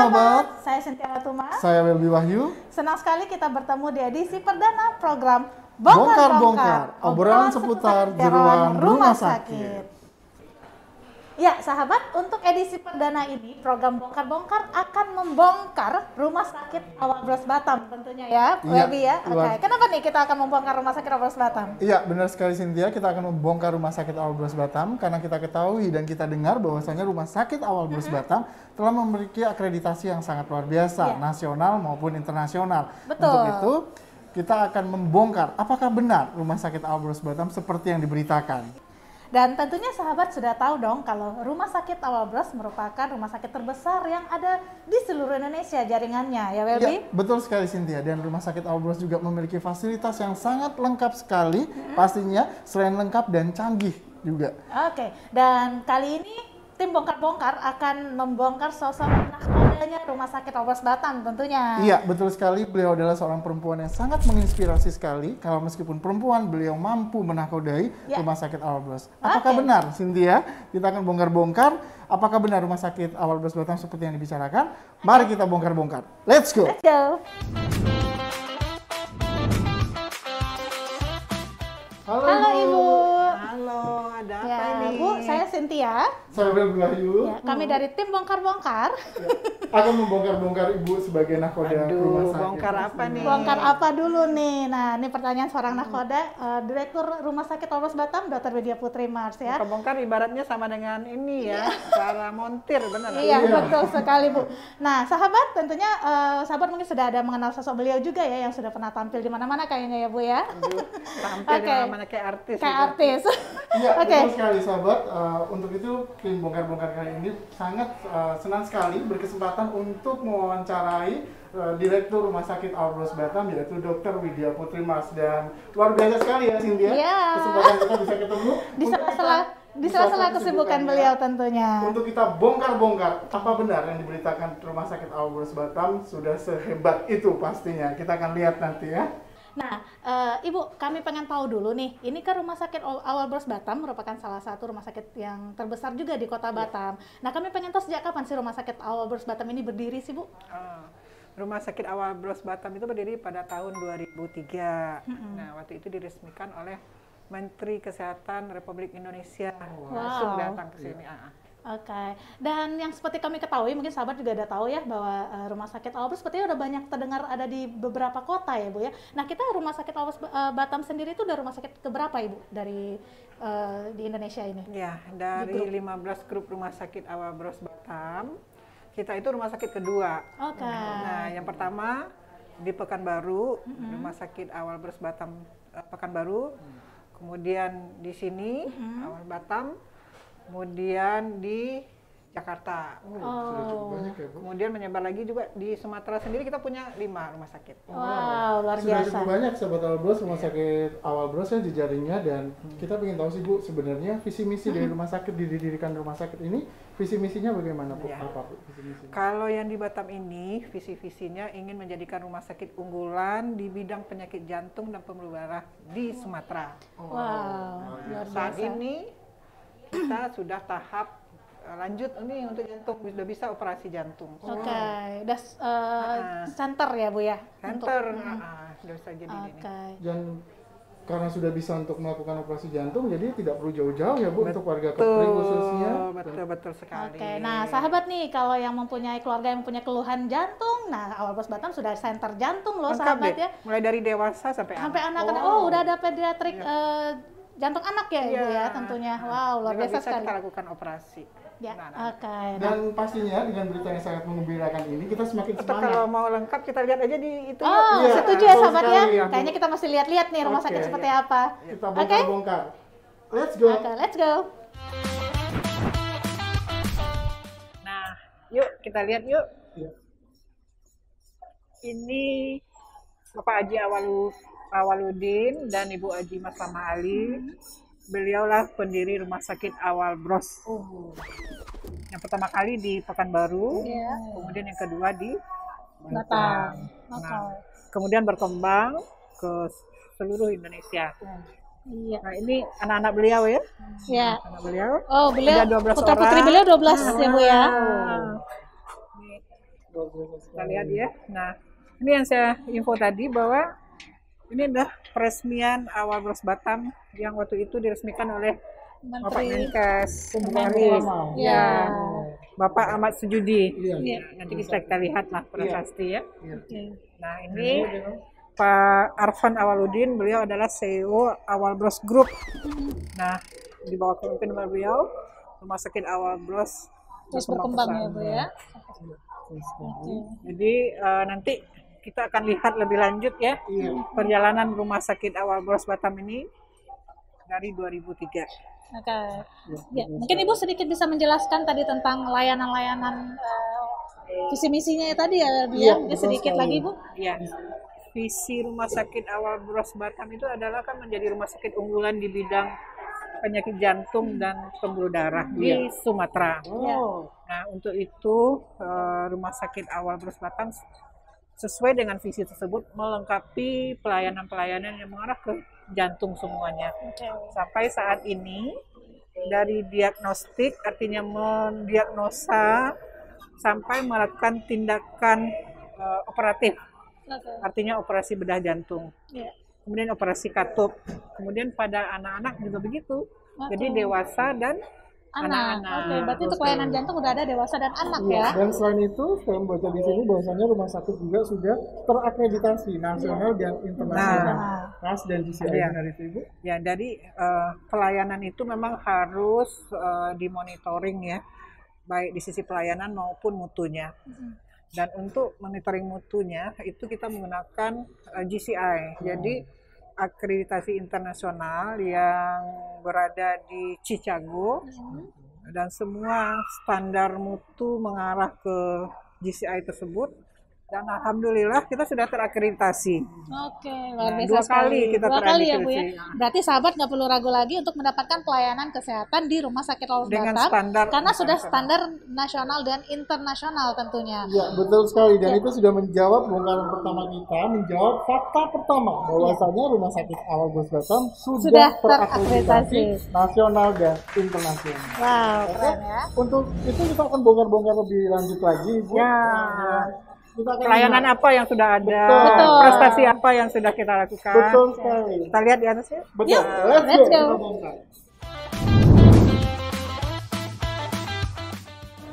sahabat, saya Cynthia Latuma. saya Welby Wahyu. Senang sekali kita bertemu di edisi perdana program Bongkar-bongkar, obrolan seputar jeruan rumah sakit. Ya sahabat, untuk edisi perdana ini program Bongkar-bongkar akan membongkar rumah sakit Awal Bros Batam tentunya ya, Welby ya. Oke. Kenapa nih kita akan membongkar rumah sakit Awal Bros Batam? Iya, benar sekali Cynthia, kita akan membongkar rumah sakit Awal Bros Batam karena kita ketahui dan kita dengar bahwasanya rumah sakit Awal Bros Batam telah memiliki akreditasi yang sangat luar biasa, nasional maupun internasional. Betul. Untuk itu, kita akan membongkar apakah benar rumah sakit Awal Bros Batam seperti yang diberitakan. Dan tentunya sahabat sudah tahu dong kalau Rumah Sakit Awal Bros merupakan rumah sakit terbesar yang ada di seluruh Indonesia jaringannya, ya Welby? Ya, betul sekali Cynthia, dan Rumah Sakit Awal Bros juga memiliki fasilitas yang sangat lengkap sekali, pastinya selain lengkap dan canggih juga. Oke, dan kali ini tim bongkar-bongkar akan membongkar sosok nahkodanya Rumah Sakit Awal Bros Batam tentunya. Iya, betul sekali. Beliau adalah seorang perempuan yang sangat menginspirasi sekali. Kalau meskipun perempuan, beliau mampu menakodai Rumah Sakit Awal Bros. Apakah benar, Cynthia? Kita akan bongkar-bongkar. Apakah benar Rumah Sakit Awal Bros Batam seperti yang dibicarakan? Mari kita bongkar-bongkar. Let's go! Let's go! Halo Ibu. Halo, ada apa Ya, ini? Bu, saya Cynthia. Saya Welby Wahyu. Ya, kami dari tim bongkar-bongkar. Akan membongkar-bongkar Ibu sebagai nakoda rumah sakit. Bongkar apa nih? Bongkar apa dulu nih? Nah, ini pertanyaan seorang nakoda, Direktur Rumah Sakit Awal Bros Batam, Dr. Widya Putri Mars ya. Bongkar ibaratnya sama dengan ini ya, cara montir, benar? Iya, betul sekali Bu. Nah, sahabat tentunya sahabat mungkin sudah ada mengenal sosok beliau juga ya, yang sudah pernah tampil di mana-mana kayaknya ya Bu ya. Tampil di mana-mana kayak artis. Kayak gitu. artis. Iya, Oke. betul sekali sahabat. Untuk itu tim bongkar-bongkar kali ini sangat senang sekali berkesempatan untuk mewawancarai Direktur Rumah Sakit Awal Bros Batam, yaitu Dr. Widya Putri Mars, dan luar biasa sekali ya Cynthia, Iya. kesempatan kita bisa ketemu Di sela-sela kesibukan beliau tentunya. Untuk kita bongkar-bongkar apa benar yang diberitakan Rumah Sakit Awal Bros Batam sudah sehebat itu pastinya. Kita akan lihat nanti ya. Nah, Ibu, kami pengen tahu dulu nih, ini kan Rumah Sakit Awal Bros Batam merupakan salah satu rumah sakit yang terbesar juga di Kota Batam. Nah, kami pengen tahu sejak kapan sih Rumah Sakit Awal Bros Batam ini berdiri sih, Bu? Rumah Sakit Awal Bros Batam itu berdiri pada tahun 2003. Nah, waktu itu diresmikan oleh Menteri Kesehatan Republik Indonesia. Langsung datang ke sini. Oke, dan yang seperti kami ketahui, mungkin sahabat juga udah tahu ya bahwa Rumah Sakit Awal Bros sepertinya udah banyak terdengar ada di beberapa kota ya Bu ya. Nah, kita Rumah Sakit Awal Bros Batam sendiri itu udah rumah sakit keberapa Ibu dari di Indonesia ini? Ya, dari 15 grup Rumah Sakit Awal Bros Batam, kita itu rumah sakit kedua. Oke. Nah, yang pertama di Pekanbaru, Rumah Sakit Awal Bros Batam Pekanbaru. Kemudian di sini Awal Batam. Kemudian di Jakarta. Kemudian menyebar lagi juga di Sumatera sendiri, kita punya 5 rumah sakit. Wow, luar Sudah biasa. cukup banyak sahabat Awal Bros, Rumah Sakit Awal Bros ya jejaringnya, dan kita ingin tahu sih Bu, sebenarnya visi misi dari rumah sakit, didirikan rumah sakit ini, visi misinya bagaimana Bu? Apa Bu visi misinya? Kalau yang di Batam ini, visi-visinya ingin menjadikan rumah sakit unggulan di bidang penyakit jantung dan pembuluh darah di Sumatera. Wow, luar biasa. Saat ini kita sudah tahap lanjut ini untuk jantung, sudah bisa operasi jantung. Oke, udah center ya Bu ya? Center, sudah bisa jadi ini. Oke. Dan karena sudah bisa untuk melakukan operasi jantung, jadi tidak perlu jauh-jauh ya Bu, untuk warga Kepri khususnya. Betul sekali. Oke, nah sahabat nih, kalau yang mempunyai keluarga yang punya keluhan jantung, nah Awal Bros Batam sudah center jantung loh Lengkap sahabat deh. ya. Mulai dari dewasa sampai Anak-anak. Oh, udah ada pediatrik jantung anak ya Ibu ya tentunya. Wow, luar biasa bisa sekali. kita lakukan operasi. Ya, oke. Dan pastinya dengan berita yang sangat mengembirakan ini, kita semakin Atau semangat. kalau mau lengkap kita lihat aja di itu. Oh, Iya, setuju ya betul sahabat ya. sekali, ya. Kayaknya kita masih lihat-lihat nih rumah sakit seperti apa. Kita bongkar-bongkar. Let's go. Oke, let's go. Nah, yuk kita lihat yuk. Iya. Ini Bapak Haji Awaludin dan Ibu Haji Maslama Ali. Beliaulah pendiri Rumah Sakit Awal Bros. Yang pertama kali di Pekanbaru, kemudian yang kedua di Batam. Nah, kemudian berkembang ke seluruh Indonesia. Iya. Nah, ini anak-anak beliau ya. Iya. Anak beliau. Oh, beliau Ada 12 putra putri orang. beliau 12 ya Bu ya. Ini Luar biasa Kita sekali. lihat ya. Nah, ini yang saya info tadi bahwa ini adalah peresmian Awal Bros Batam yang waktu itu diresmikan oleh Bapak Menteri. Menkes Pembukaan Kemenris. pertama. Ya. Bapak Ahmad Sujudi. Iya. Iya. Nanti kita lihat lah prasasti ya. Iya. Oke. Nah, ini Pak Arfan Awaludin, beliau adalah CEO Awal Bros Group. Nah, di bawah kepemimpinan beliau, Rumah Sakit Awal Bros Terus berkembang ya Bu ya. Jadi nanti kita akan lihat lebih lanjut ya perjalanan Rumah Sakit Awal Bros Batam ini dari 2003. Oke. Ya, mungkin Ibu sedikit bisa menjelaskan tadi tentang layanan-layanan visi misinya ya tadi ya, Bu ya. Mungkin betul sedikit sekali. lagi Bu. Ya, visi Rumah Sakit Awal Bros Batam itu adalah kan menjadi rumah sakit unggulan di bidang penyakit jantung dan pembuluh darah di Sumatera. Oh. Nah, untuk itu Rumah Sakit Awal Bros Batam sesuai dengan visi tersebut melengkapi pelayanan-pelayanan yang mengarah ke jantung semuanya. Oke. Sampai saat ini dari diagnostik artinya mendiagnosa sampai melakukan tindakan operatif, Oke. artinya operasi bedah jantung. Ya. Kemudian operasi katup. Kemudian pada anak-anak juga begitu. Oke. Jadi dewasa dan Anak. anak-anak. Oke, berarti untuk pelayanan jantung udah ada dewasa dan anak ya. Dan selain itu, saya membaca di sini bahwasanya rumah sakit juga sudah terakreditasi nasional dan internasional. KAS dan GCI Iya. benar itu Ibu? Ya, dari pelayanan itu memang harus dimonitoring ya, baik di sisi pelayanan maupun mutunya. Dan untuk monitoring mutunya itu kita menggunakan GCI. Jadi akreditasi internasional yang berada di Chicago dan semua standar mutu mengarah ke GCI tersebut. Dan alhamdulillah kita sudah terakreditasi. Oke, luar Nah, biasa 2 sekali. kali kita 2 kali ya Bu ya. terakreditasi. Berarti sahabat nggak perlu ragu lagi untuk mendapatkan pelayanan kesehatan di Rumah Sakit Awal Dengan Batam standar karena sudah internasional. standar nasional dan internasional tentunya. Ya, betul sekali. Dan itu sudah menjawab bongkaran pertama kita, menjawab fakta pertama bahwasanya Rumah Sakit Awal Bros Batam Sudah sudah terakreditasi. terakreditasi nasional dan internasional. Wow, keren ya. Untuk itu kita akan bongkar-bongkar lebih lanjut lagi, Bu. Ya. Kita akan Pelayanan lihat. apa yang sudah ada, Betul. prestasi apa yang sudah kita lakukan. Betul sekali. Kita lihat di atas ya. Betul. Yuk, Let's let's go. go. Kita bongkar.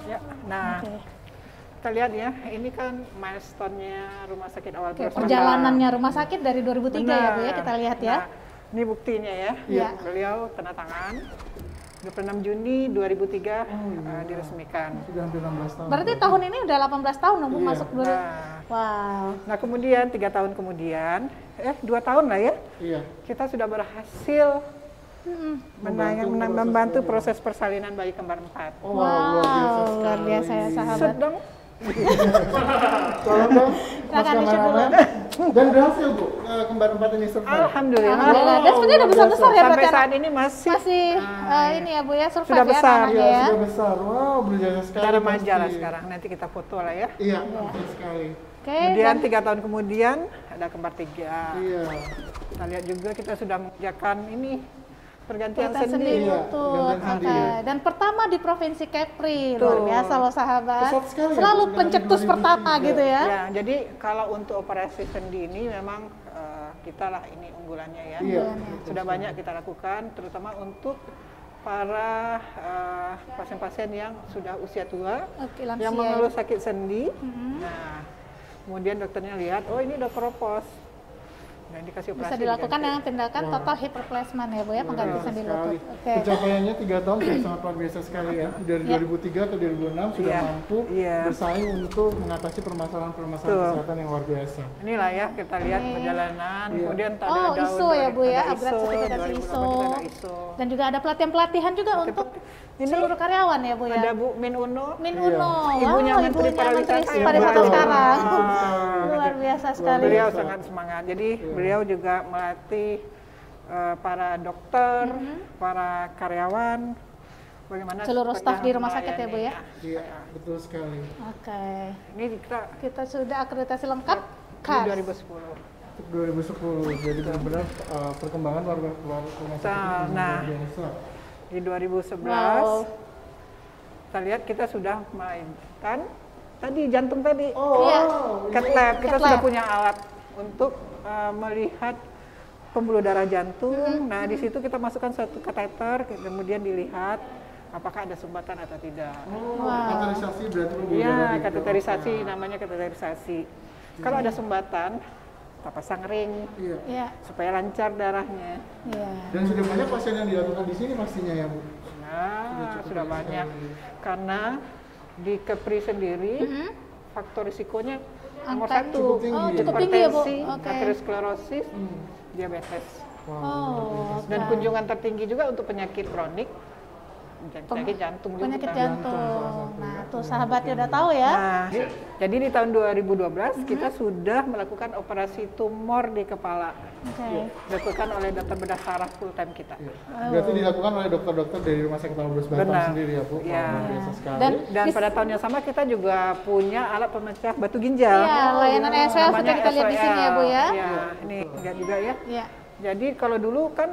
Ya, nah, Oke. kita lihat ya, ini kan milestone-nya Rumah Sakit Awal Oke, Bros Batam. perjalanannya rumah sakit dari 2003 ya Bu ya, Benar. kita lihat ya. Nah, ini buktinya ya. Iya. Beliau tanda tangan 26 Juni 2003 diresmikan. Sudah hampir 16 tahun. Berarti tahun ini udah 18 tahun dong Bu Iya. masuk dulu. Nah, Wow. nah kemudian 3 tahun kemudian, 2 tahun lah ya, Iya. kita sudah berhasil membantu proses persalinan bayi kembar 4. Oh, luar biasa Wow, sekali. luar biasa ya sahabat. Set dong. Tolong dong, Mas Silakan di-shoot kameramen. Dan berhasil Bu, kembar 4 ini survive. Alhamdulillah. Alhamdulillah. Dan sebenarnya udah besar-besar ya Sampai berarti saat anak- ini masih masih ini ya Bu ya survive Sudah ya besar, anak-anaknya Iya, ya. sudah besar. Wow, berjaya sekali. kita remaja lah pasti. sekarang. Nanti kita foto lah ya. Iya, betul sekali. Oke. Kemudian 3 tahun kemudian ada kembar 3. Iya. Kita lihat juga kita sudah mengerjakan ini pergantian Kita sendi. sendiri Iya, betul. pergantian sendi. Oke. Dan pertama di Provinsi Kepri, luar Betul. biasa loh sahabat. Pesat sekali ya, Selalu dari pencetus 2003. pertama gitu ya. Ya, jadi kalau untuk operasi sendi ini memang kita lah ini unggulannya ya. Iya. Sudah banyak kita lakukan, terutama untuk para pasien-pasien yang sudah usia tua, Oke, lansia. yang mengeluh sakit sendi. Nah, kemudian dokternya lihat, oh ini udah keropos. Nah, dikasih operasi. Bisa dilakukan diganti. dengan tindakan total hip replacement ya Bu ya, pengganti sendi Sekali. lutut. Oke. Pencapaiannya 3 tahun sudah sangat luar biasa sekali ya. Dari Iya. 2003 ke 2006 sudah Iya. mampu Iya. bersaing untuk mengatasi permasalahan-permasalahan Betul. kesehatan yang luar biasa. Inilah ya kita lihat perjalanan, Iya. kemudian ada Oh, tahun ISO ya, Bu, ya, ada upgrade sertifikasi 2008 ISO. kita ada ISO. Dan juga ada pelatihan-pelatihan juga untuk Ini seluruh karyawan ya Bu ya. ada Bu Min Uno, Min Iya. Uno, Ibunya wow, Menteri ibunya Pariwisata Menteri yang Pariwisata baru. sekarang. Ah. Luar biasa sekali. beliau sangat semangat. Jadi beliau juga melatih para dokter, para karyawan, bagaimana Seluruh staf di rumah sakit ya, Bu, ya? melayani. Iya, betul sekali. Oke. Ini kita Kita sudah akreditasi lengkap. di KAS. 2010. Untuk 2010, jadi benar-benar perkembangan rumah sakit itu Nah. luar biasa. Di 2011 Wow. kita lihat kita sudah melainkan tadi jantung tadi. Iya. Cath lab, kita Cath sudah lab. punya alat untuk melihat pembuluh darah jantung. Nah, di situ kita masukkan satu kateter, kemudian dilihat apakah ada sumbatan atau tidak. Kateterisasi berarti pembuluh darah Iya, di kateterisasi, namanya kateterisasi. Kalau ada sumbatan, kita pasang ring Iya. Iya. supaya lancar darahnya. Iya. Dan sudah banyak pasien yang dilakukan di sini pastinya ya Bu. Nah, sudah banyak. Karena di Kepri sendiri, faktor risikonya nomor Angka- satu. Cukup tinggi. Oh, cukup tinggi ya, Bu. Hipertensi, Oke. aterosklerosis, diabetes. Oh, Dan oke. kunjungan tertinggi juga untuk penyakit kronik, penyakit jantung juga. Penyakit Jantung salah jantung. satu, Nah, ya. tuh sahabatnya udah tahu ya. Nah, jadi di tahun 2012 kita sudah melakukan operasi tumor di kepala. Oke. Dilakukan oleh dokter bedah saraf full time kita. Iya. Berarti dilakukan oleh dokter-dokter dari Rumah Sakit Albers Batam Benar. sendiri ya Bu. Wah, Iya. luar biasa sekali. Dan pada tahun yang sama kita juga punya alat pemecah batu ginjal. Iya, layanan SWL seperti Namanya kita lihat di sini ya, Bu ya. Iya, ini lihat juga ya. Iya. Jadi kalau dulu kan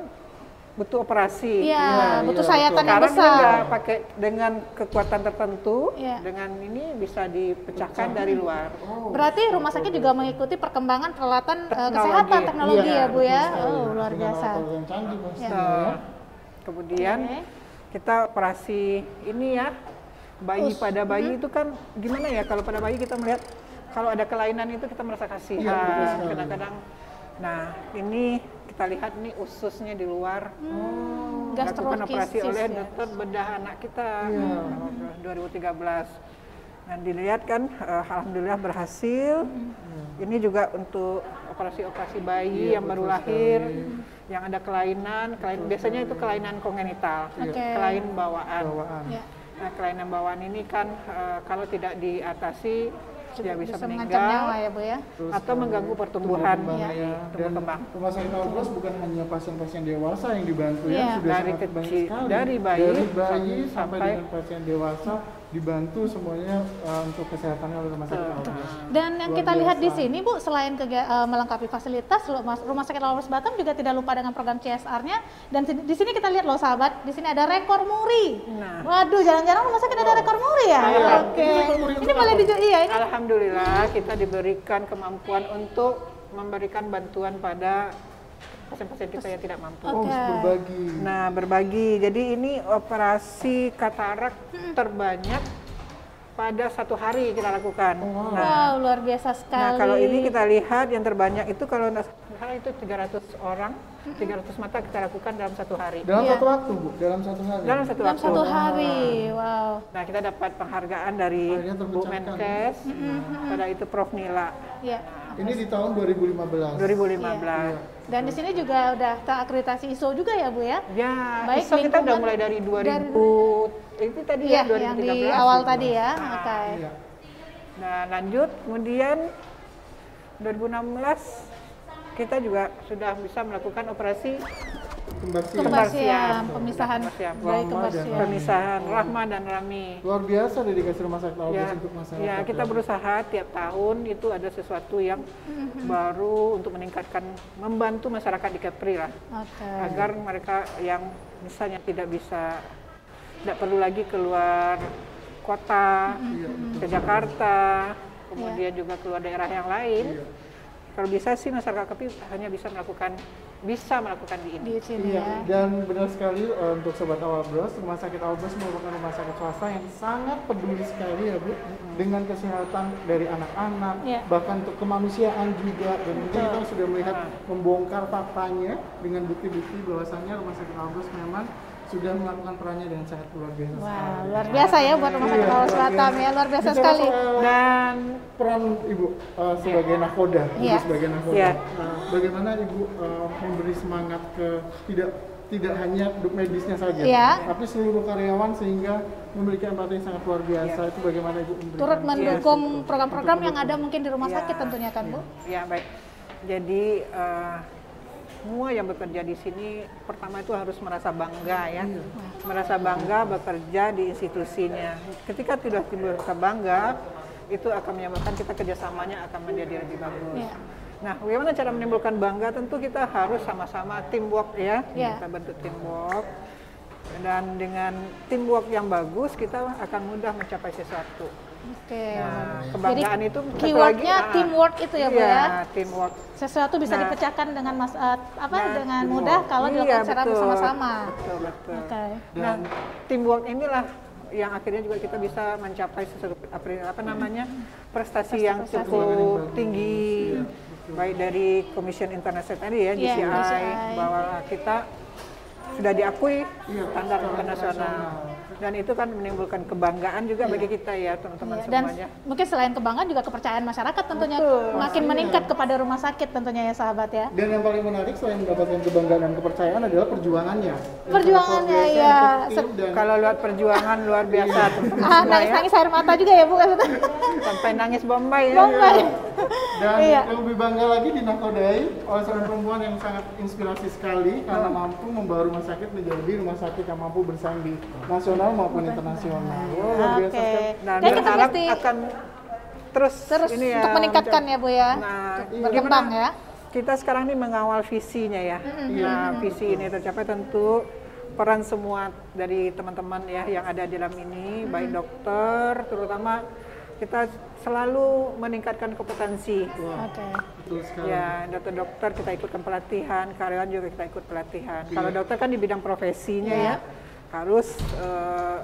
butuh operasi. Iya, butuh iya, sayatan yang Sekarang dia besar. nggak pakai dengan kekuatan tertentu, Iya. dengan ini bisa dipecahkan dari luar. Berarti rumah sakit juga mengikuti perkembangan peralatan Teknologi. kesehatan teknologi Iya, ya Bu ya. betul sekali. Oh, luar Dengan biasa. alat yang canggih pastinya Iya. ya. Kemudian Oke. kita operasi ini ya, bayi pada bayi itu kan gimana ya, kalau pada bayi kita melihat kalau ada kelainan itu kita merasa Iya, betul kasihan sekali. kadang-kadang. Nah, ini kita lihat nih ususnya di luar. Dilakukan operasi Gastrokistis oleh ya. dokter bedah anak kita Iya. 2013. Dan dilihat kan, alhamdulillah berhasil. Ini juga untuk operasi-operasi bayi Iya, yang baru betul lahir, sekali. yang ada kelainan biasanya itu kelainan kongenital, Oke. kelainan bawaan. Bawaan. Iya. Nah, kelainan bawaan ini kan kalau tidak diatasi dia bisa mengancam nyawa meninggal ya Bu ya. Terus, atau mengganggu pertumbuhan. kembangnya. Iya. Tumbuh Dan kembang. Rumah Sakit Albers bukan hanya pasien-pasien dewasa yang dibantu Iya. ya, sudah Dari sangat banyak kecil, sekali. dari bayi sampai sampai- dengan pasien dewasa dibantu semuanya untuk kesehatannya oleh Rumah Sakit Albers. Dan yang Luar kita lihat di biasa. sini Bu, selain melengkapi fasilitas, Rumah Sakit Albers Batam juga tidak lupa dengan program CSR-nya. Dan di sini kita lihat loh sahabat, di sini ada rekor muri. Nah. Waduh, jarang-jarang rumah sakit ada rekor muri ya. Iya. Oke. Ini rekor muri Ini untuk boleh apa? iya ini. Alhamdulillah kita diberikan kemampuan untuk memberikan bantuan pada pasien-pasien kita yang tidak mampu. Oh, Oke. berbagi. Nah, berbagi. Jadi ini operasi katarak terbanyak pada satu hari kita lakukan. Oh, wow. Nah, Wow, luar biasa sekali. nah, kalau ini kita lihat yang terbanyak itu kalau nggak salah itu 300 orang, 300 mata kita lakukan dalam satu hari. Dalam Iya. satu waktu Bu, dalam satu hari. Dalam satu dalam waktu. satu hari. Wow. Nah, kita dapat penghargaan dari Akhirnya Bu terpecahkan. Menkes, pada itu Prof Nila Iya. Ini di tahun 2015. 2015. Dan di sini juga udah terakreditasi ISO juga ya Bu ya. Ya, Baik, ISO kita udah lingkungan mulai dari 2000, itu tadi Iya, ya 2013. yang di awal tadi ya. Oke. Iya. Nah, lanjut kemudian 2016 kita juga sudah bisa melakukan operasi Kembar siam. Kembar siam, Kembar pemisahan siam. bayi Rahma kembar dan siam. pemisahan Rahma dan Rami. Luar biasa dedikasi Rumah Sakit Albers Ya, untuk masyarakat. ya, kita berusaha tiap tahun itu ada sesuatu yang baru untuk meningkatkan, membantu masyarakat di Kepri lah, Oke. agar mereka yang misalnya tidak perlu lagi keluar kota, ke Jakarta, kemudian juga keluar daerah yang lain. Iya. Kalau bisa sih masyarakat Kepri hanya bisa melakukan di ini. Di sini Iya, ya. dan benar sekali untuk Sobat Albers, Rumah Sakit Albers merupakan rumah sakit swasta yang sangat peduli sekali ya Bu, dengan kesehatan dari anak-anak, Iya. bahkan untuk kemanusiaan juga. Dan mungkin kita sudah melihat membongkar faktanya dengan bukti-bukti bahwasannya Rumah Sakit Albers memang sudah melakukan perannya dengan sangat luar biasa. Wah, luar biasa ya buat Rumah Sakit Iya, Albers luar Batam biasa. ya, luar biasa Bicara sekali. soal Dan peran Ibu sebagai nakoda, Ibu Iya. sebagai nakoda. Iya. Bagaimana Ibu memberi semangat ke tidak hanya duk medisnya saja, Iya. tapi seluruh karyawan sehingga memiliki empati yang sangat luar biasa. Itu bagaimana Ibu memberikan? Turut mendukung program-program yang ada mungkin di rumah Ya. sakit tentunya kan Bu. Ya, baik. Jadi semua yang bekerja di sini pertama itu harus merasa bangga ya, merasa bangga bekerja di institusinya. Ketika sudah timbul rasa bangga, itu akan menyebabkan kita kerjasamanya akan menjadi lebih bagus. Iya. Nah, bagaimana cara menimbulkan bangga? Tentu kita harus sama-sama teamwork ya, Iya. kita bentuk teamwork. Dan dengan teamwork yang bagus, kita akan mudah mencapai sesuatu. Oke. Nah, kebanggaan itu satu keywordnya lagi, teamwork itu ya Bu iya, ya. teamwork. Sesuatu bisa Nah. dipecahkan dengan Nah, dengan mudah kalau Iya, dilakukan secara betul. bersama-sama. Betul. Oke. Nah, teamwork inilah yang akhirnya juga kita bisa mencapai sesuatu prestasi yang cukup tinggi, baik dari Commission International tadi ya, Iya, GCI, GCI. bahwa kita sudah diakui Iya, standar secara internasional. Dan itu kan menimbulkan kebanggaan juga bagi kita ya teman-teman Iya, dan semuanya. mungkin selain kebanggaan juga kepercayaan masyarakat tentunya Betul. makin meningkat kepada rumah sakit tentunya ya sahabat ya. Dan yang paling menarik selain mendapatkan kebanggaan dan kepercayaan adalah perjuangannya. Perjuangannya, Yang ya. efektif dan Kalau lihat perjuangan luar biasa teman-teman Ah, semua ya. nangis-nangis air mata juga ya Bu kan? Sampai nangis Bombay ya. Bombay. Dan Iya. yang lebih bangga lagi dinakodai oleh seorang perempuan yang sangat inspirasi sekali karena mampu membawa rumah sakit menjadi rumah sakit yang mampu bersaing di nasional maupun internasional. Oh, luar biasa Oke. sekali. Nah, Dan kita berharap mesti akan terus ini ya, untuk meningkatkan ya Bu ya. Nah, Berkembang ya. kita sekarang ini mengawal visinya ya. Nah, visi ini tercapai tentu peran semua dari teman-teman ya yang ada di dalam ini, baik dokter, terutama kita selalu meningkatkan kompetensi. Oke. Betul sekali. Ya, dokter kita ikutkan pelatihan, karyawan juga kita ikut pelatihan. Kalau dokter kan di bidang profesinya ya, harus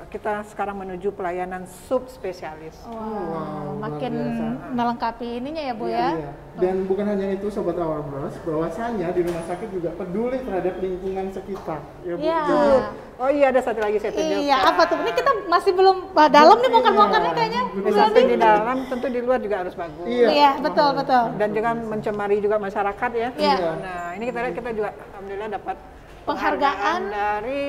kita sekarang menuju pelayanan subspesialis. Wow, makin luar melengkapi ininya ya Bu ya. Iya. Dan bukan hanya itu Sobat Our Bros, bahwasanya di rumah sakit juga peduli terhadap lingkungan sekitar. Ya, Bu. Iya. Jadi, Oh iya, ada satu lagi saya tunjukkan. Iya, apa tuh? Ini kita masih belum dalam nih bongkar-bongkarnya kayaknya. Di samping di dalam, tentu di luar juga harus bagus. Iya. Iya, betul, betul. Dan jangan mencemari juga masyarakat ya. Iya. Nah, ini kita lihat kita juga alhamdulillah dapat Penghargaan. dari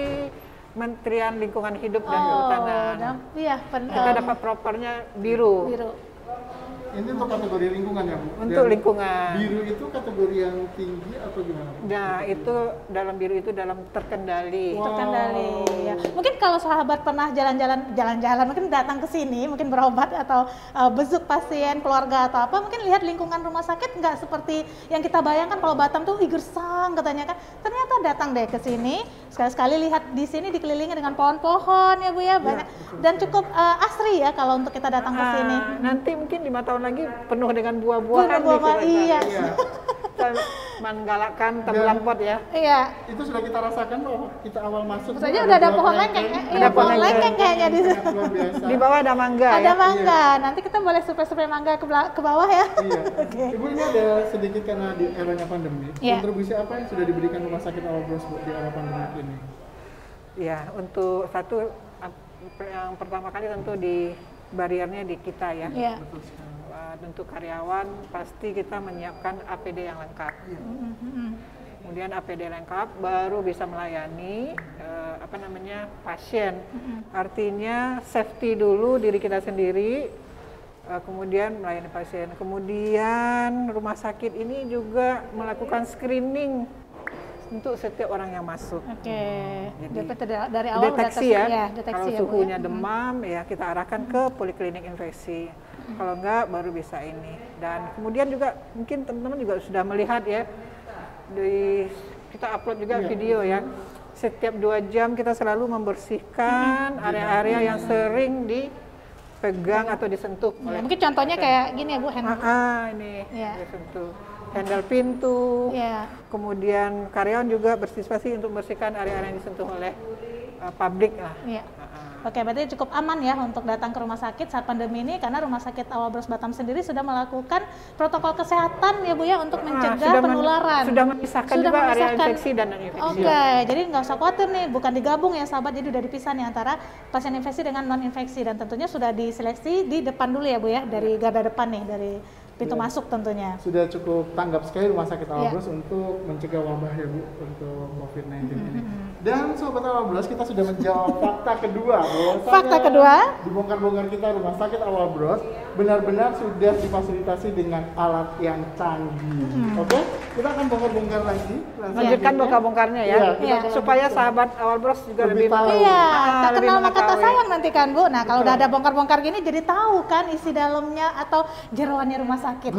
Menterian Lingkungan Hidup dan Kehutanan. Iya, Kita dapat propernya biru. biru. ini untuk kategori lingkungan ya, Bu? Untuk Dan lingkungan. Biru itu kategori yang tinggi atau gimana, Bu? Nah, itu dalam biru itu dalam terkendali. Terkendali ya. Mungkin kalau sahabat pernah jalan-jalan mungkin datang ke sini mungkin berobat atau besuk pasien keluarga atau apa, mungkin lihat lingkungan rumah sakit nggak seperti yang kita bayangkan. Kalau Batam tuh gersang katanya kan, ternyata datang deh ke sini sekali-sekali lihat di sini dikelilingi dengan pohon-pohon ya Bu ya, banyak dan cukup asri ya kalau untuk kita datang ke sini. Nanti mungkin 5 tahun lagi penuh dengan buah-buahan. Buah-buahan, iya. Menggalakkan tembelang pot ya. Iya. Itu sudah kita rasakan bahwa kita awal masuk. Saja udah ada pohon lengkeng, iya pohon lengkeng kayaknya di sini. Luar biasa. Di bawah ada mangga Ada ya. mangga, nanti kita boleh survei-survei mangga ke bawah ya. Iya. Ibu, ini ada sedikit karena di eranya pandemi. Iya. Kontribusi apa yang sudah diberikan rumah sakit Our Bros, Bu, di era pandemi ini? Ya, untuk satu yang pertama kali tentu di bariernya di kita ya. Iya. Betul sekali. Untuk karyawan pasti kita menyiapkan APD yang lengkap. Kemudian APD lengkap baru bisa melayani pasien. Artinya safety dulu diri kita sendiri, kemudian melayani pasien. Kemudian rumah sakit ini juga melakukan screening untuk setiap orang yang masuk. Oke. Jadi, Dari awal deteksi ya. deteksi Kalau ya, Bu, suhunya ya. demam ya kita arahkan ke poliklinik infeksi. Kalau enggak baru bisa ini. Dan kemudian juga mungkin teman-teman juga sudah melihat ya, kita upload juga video ya. Setiap 2 jam kita selalu membersihkan area-area yang sering dipegang atau disentuh Ya, oleh mungkin contohnya kayak gini ya Bu, hand. ini Iya. disentuh. Handle pintu, Iya. kemudian karyawan juga berpartisipasi untuk membersihkan area-area yang disentuh oleh publik lah. Iya. Oke, berarti cukup aman ya untuk datang ke rumah sakit saat pandemi ini karena Rumah Sakit Our Bros Batam sendiri sudah melakukan protokol kesehatan ya Bu ya untuk mencegah penularan. Sudah memisahkan juga area infeksi dan non-infeksi. Oke, jadi nggak usah khawatir nih, bukan digabung ya sahabat, jadi udah dipisah nih antara pasien infeksi dengan non-infeksi dan tentunya sudah diseleksi di depan dulu ya Bu ya, dari garda depan nih, dari pintu masuk tentunya. Sudah cukup tanggap sekali rumah sakit Our Iya. Bros untuk mencegah wabah ya Bu, untuk COVID-19 ini. Dan Sobat Our Bros, kita sudah menjawab fakta kedua. Fakta kedua? Di bongkar-bongkar kita rumah sakit Our Bros benar-benar sudah difasilitasi dengan alat yang canggih. Oke, kita akan bongkar-bongkar lagi. Lanjutkan bongkar-bongkarnya ya, Iya. supaya sahabat Our Bros juga Lebih lebih tahu. Iya, tak lebih kenal maka tak mengetahui. sayang nanti kan Bu. Nah kalau udah ada bongkar-bongkar gini jadi tahu kan isi dalamnya atau jeroannya rumah sakit.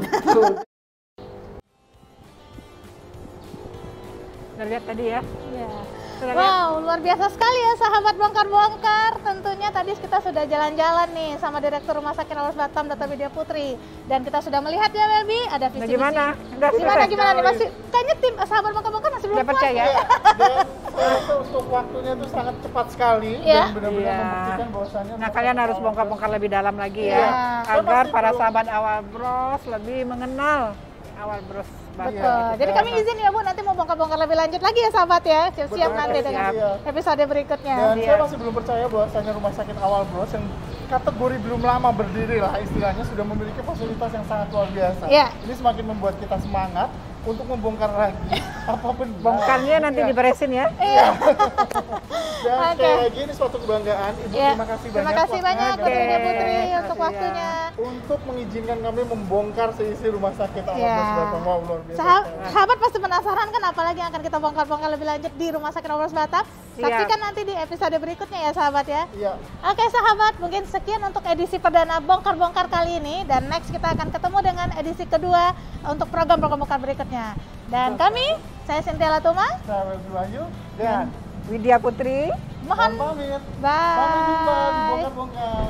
Nah, lihat tadi ya. Iya. Wow, luar biasa sekali ya sahabat bongkar-bongkar. Tentunya tadi kita sudah jalan-jalan nih sama Direktur Rumah Sakit Albarus Batam, Dr. Widya Putri. Dan kita sudah melihat ya, Welby, ada visi misi. Gimana? Gimana nih? Masih kayaknya tim sahabat bongkar-bongkar masih belum Udah puas. percaya? Dan saya rasa untuk waktunya itu sangat cepat sekali Iya. dan benar-benar Iya. membuktikan bahwasannya. Nah, kalian harus bongkar-bongkar lebih dalam lagi Iya. ya, agar Saya para masih sahabat awal bros lebih mengenal awal bros. Betul. Jadi kami izin ya Bu, nanti mau bongkar-bongkar lebih lanjut lagi ya sahabat ya. Siap-siap Betul, nanti dengan siap. episode berikutnya. Dan Iya. saya masih belum percaya bahwasanya Rumah Sakit Awal Bros yang kategori belum lama berdiri lah istilahnya sudah memiliki fasilitas yang sangat luar biasa. Iya. Ini semakin membuat kita semangat untuk membongkar lagi apapun. Bongkarnya nanti Iya. diberesin ya. Iya. Dan Oke. sekali lagi ini suatu kebanggaan. Ibu Iya. terima kasih banyak. Terima kasih banyak waktunya Dr. Widya Putri Terima untuk kasih ya. waktunya. untuk mengizinkan kami membongkar seisi Rumah Sakit Awal Iya. Bros Batam. Wow, luar biasa. Sahabat pasti penasaran kan apalagi yang akan kita bongkar-bongkar lebih lanjut di Rumah Sakit Albarus Batam. Siap. Saksikan nanti di episode berikutnya ya sahabat ya. Iya. Oke sahabat, mungkin sekian untuk edisi perdana bongkar-bongkar kali ini dan next kita akan ketemu dengan edisi kedua untuk program bongkar-bongkar berikutnya. Dan kami, saya Cynthia Latuma, Saya Welby Wahyu dan Widya Putri. mohon mohon pamit. Sampai jumpa di bye. bongkar-bongkar.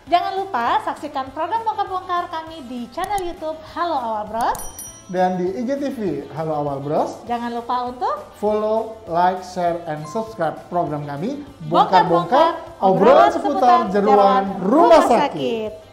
Jangan lupa saksikan program bongkar-bongkar kami di channel YouTube Halo Awal Bros. Dan di IGTV Halo Awal Bros. Jangan lupa untuk Follow, like, share, and subscribe program kami bongkar-bongkar obrolan seputar jeruan rumah sakit.